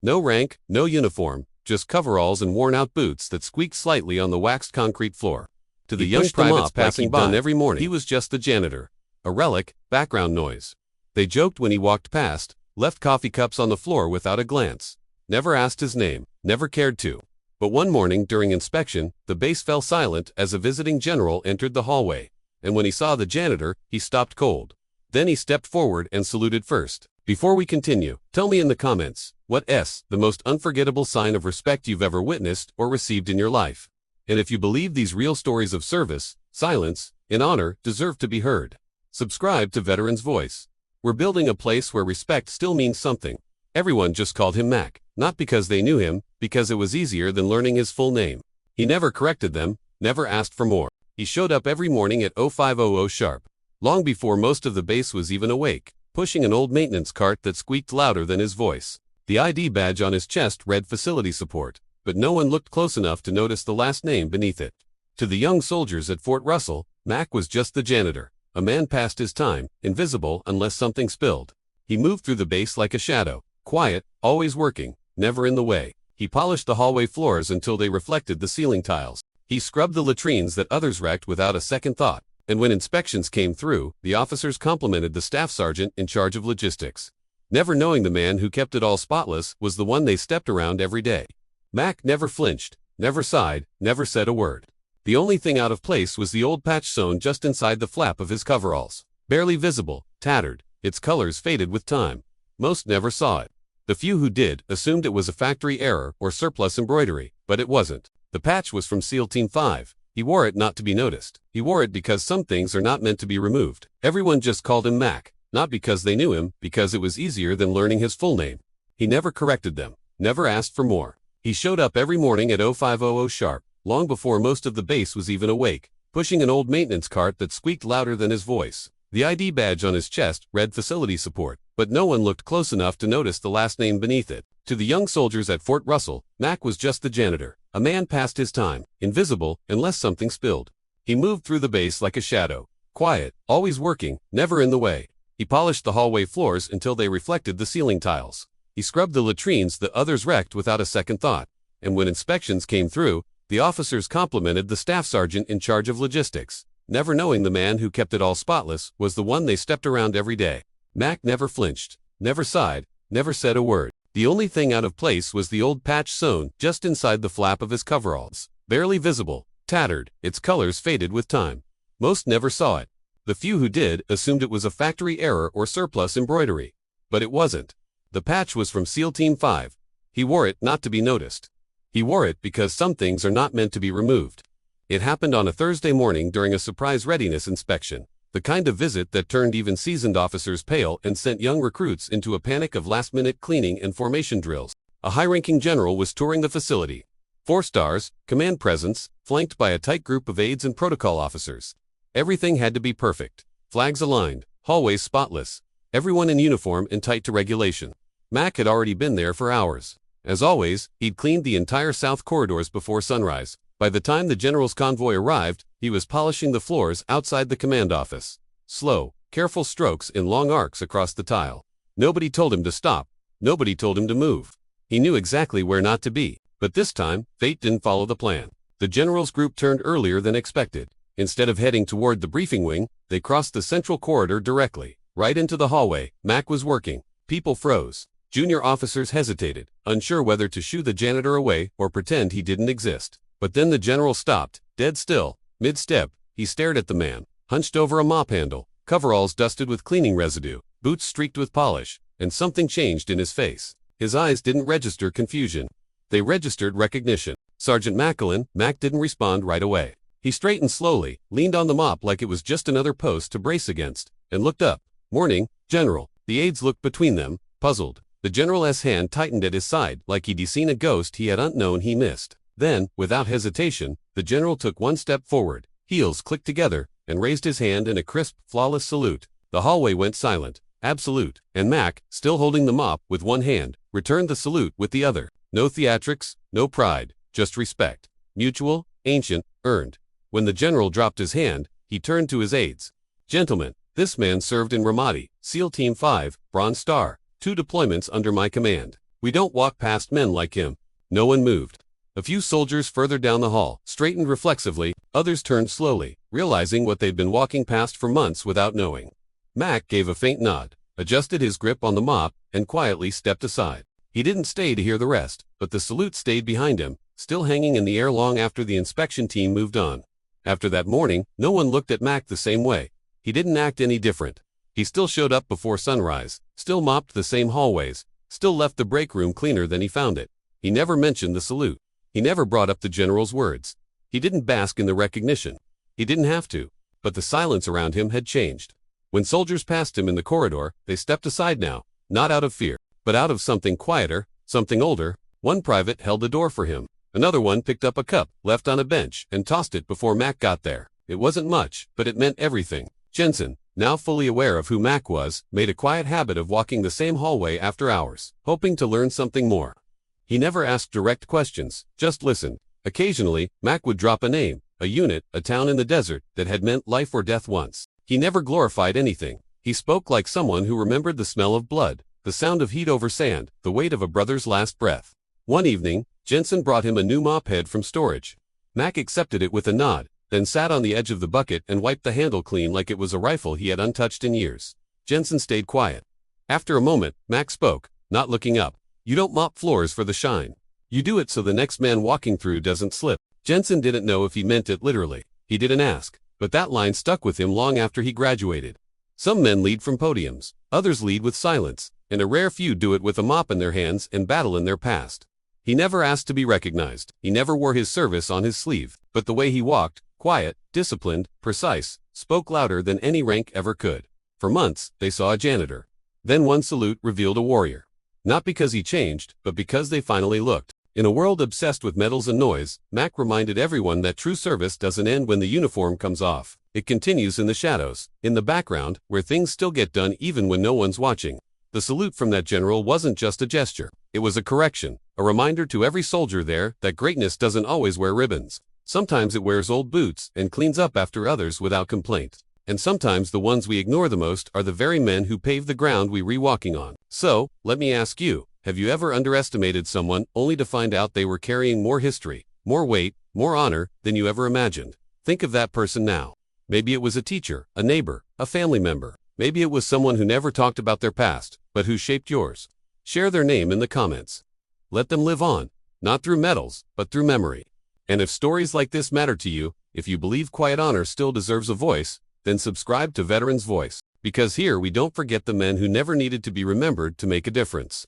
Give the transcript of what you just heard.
No rank, no uniform, just coveralls and worn-out boots that squeaked slightly on the waxed concrete floor. To the young privates passing by every morning, he was just the janitor. A relic, background noise. They joked when he walked past, left coffee cups on the floor without a glance. Never asked his name, never cared to. But one morning during inspection, the base fell silent as a visiting general entered the hallway. And when he saw the janitor, he stopped cold. Then he stepped forward and saluted first. Before we continue, tell me in the comments, what's the most unforgettable sign of respect you've ever witnessed or received in your life? And if you believe these real stories of service, silence, and honor deserve to be heard. Subscribe to Veterans Voice. We're building a place where respect still means something. Everyone just called him Mac, not because they knew him, because it was easier than learning his full name. He never corrected them, never asked for more. He showed up every morning at 0500 sharp, long before most of the base was even awake, pushing an old maintenance cart that squeaked louder than his voice. The ID badge on his chest read facility support, but no one looked close enough to notice the last name beneath it. To the young soldiers at Fort Russell, Mac was just the janitor, a man past his time, invisible unless something spilled. He moved through the base like a shadow, quiet, always working, never in the way. He polished the hallway floors until they reflected the ceiling tiles. He scrubbed the latrines that others wrecked without a second thought. And when inspections came through, the officers complimented the staff sergeant in charge of logistics. Never knowing the man who kept it all spotless was the one they stepped around every day. Mac never flinched, never sighed, never said a word. The only thing out of place was the old patch sewn just inside the flap of his coveralls. Barely visible, tattered, its colors faded with time. Most never saw it. The few who did assumed it was a factory error or surplus embroidery, but it wasn't. The patch was from SEAL Team 5. He wore it not to be noticed. He wore it because some things are not meant to be removed. Everyone just called him Mac, not because they knew him, because it was easier than learning his full name. He never corrected them, never asked for more. He showed up every morning at 0500 sharp, long before most of the base was even awake, pushing an old maintenance cart that squeaked louder than his voice. The ID badge on his chest read facility support, but no one looked close enough to notice the last name beneath it. To the young soldiers at Fort Russell, Mac was just the janitor, a man past his time, invisible unless something spilled. He moved through the base like a shadow, quiet, always working, never in the way. He polished the hallway floors until they reflected the ceiling tiles. He scrubbed the latrines that others wrecked without a second thought. And when inspections came through, the officers complimented the staff sergeant in charge of logistics. Never knowing the man who kept it all spotless was the one they stepped around every day. Mac never flinched, never sighed, never said a word. The only thing out of place was the old patch sewn just inside the flap of his coveralls. Barely visible, tattered, its colors faded with time. Most never saw it. The few who did assumed it was a factory error or surplus embroidery. But it wasn't. The patch was from SEAL Team 5. He wore it not to be noticed. He wore it because some things are not meant to be removed. It happened on a Thursday morning during a surprise readiness inspection, the kind of visit that turned even seasoned officers pale and sent young recruits into a panic of last-minute cleaning and formation drills. A high-ranking general was touring the facility. 4 stars, command presence, flanked by a tight group of aides and protocol officers. Everything had to be perfect. Flags aligned, hallways spotless, everyone in uniform and tight to regulation. Mac had already been there for hours. As always, he'd cleaned the entire south corridors before sunrise. By the time the general's convoy arrived, he was polishing the floors outside the command office. Slow, careful strokes in long arcs across the tile. Nobody told him to stop. Nobody told him to move. He knew exactly where not to be. But this time, fate didn't follow the plan. The general's group turned earlier than expected. Instead of heading toward the briefing wing, they crossed the central corridor directly, right into the hallway. Mac was working. People froze. Junior officers hesitated, unsure whether to shoo the janitor away or pretend he didn't exist. But then the general stopped, dead still, mid-step. He stared at the man, hunched over a mop handle, coveralls dusted with cleaning residue, boots streaked with polish, and something changed in his face. His eyes didn't register confusion. They registered recognition. Sergeant Macklin. Mac didn't respond right away. He straightened slowly, leaned on the mop like it was just another post to brace against, and looked up. "Morning, General." The aides looked between them, puzzled. The general's hand tightened at his side like he'd seen a ghost he had unknown he missed. Then, without hesitation, the general took one step forward, heels clicked together, and raised his hand in a crisp, flawless salute. The hallway went silent, absolute, and Mac, still holding the mop with one hand, returned the salute with the other. No theatrics, no pride, just respect. Mutual, ancient, earned. When the general dropped his hand, he turned to his aides. "Gentlemen, this man served in Ramadi, SEAL Team 5, Bronze Star, 2 deployments under my command. We don't walk past men like him. No one moved. A few soldiers further down the hall straightened reflexively, others turned slowly, realizing what they'd been walking past for months without knowing. Mac gave a faint nod, adjusted his grip on the mop, and quietly stepped aside. He didn't stay to hear the rest, but the salute stayed behind him, still hanging in the air long after the inspection team moved on. After that morning, no one looked at Mac the same way. He didn't act any different. He still showed up before sunrise, still mopped the same hallways, still left the break room cleaner than he found it. He never mentioned the salute. He never brought up the general's words. He didn't bask in the recognition. He didn't have to. But the silence around him had changed. When soldiers passed him in the corridor, they stepped aside now, not out of fear, but out of something quieter, something older. One private held the door for him. Another one picked up a cup, left on a bench, and tossed it before Mac got there. It wasn't much, but it meant everything. Jensen, now fully aware of who Mac was, made a quiet habit of walking the same hallway after hours, hoping to learn something more. He never asked direct questions, just listened. Occasionally, Mac would drop a name, a unit, a town in the desert that had meant life or death once. He never glorified anything. He spoke like someone who remembered the smell of blood, the sound of heat over sand, the weight of a brother's last breath. One evening, Jensen brought him a new mop head from storage. Mac accepted it with a nod, then sat on the edge of the bucket and wiped the handle clean like it was a rifle he had untouched in years. Jensen stayed quiet. After a moment, Mac spoke, not looking up. "You don't mop floors for the shine. You do it so the next man walking through doesn't slip." Jensen didn't know if he meant it literally. He didn't ask, but that line stuck with him long after he graduated. Some men lead from podiums, others lead with silence, and a rare few do it with a mop in their hands and battle in their past. He never asked to be recognized. He never wore his service on his sleeve, but the way he walked, quiet, disciplined, precise, spoke louder than any rank ever could. For months, they saw a janitor. Then one salute revealed a warrior. Not because he changed, but because they finally looked. In a world obsessed with medals and noise, Mac reminded everyone that true service doesn't end when the uniform comes off. It continues in the shadows, in the background, where things still get done even when no one's watching. The salute from that general wasn't just a gesture. It was a correction, a reminder to every soldier there that greatness doesn't always wear ribbons. Sometimes it wears old boots and cleans up after others without complaint. And sometimes the ones we ignore the most are the very men who pave the ground we re-walking on. So, let me ask you, have you ever underestimated someone only to find out they were carrying more history, more weight, more honor than you ever imagined? Think of that person now. Maybe it was a teacher, a neighbor, a family member. Maybe it was someone who never talked about their past, but who shaped yours. Share their name in the comments. Let them live on, not through medals, but through memory. And if stories like this matter to you, if you believe quiet honor still deserves a voice, then subscribe to Veterans Voice, because here we don't forget the men who never needed to be remembered to make a difference.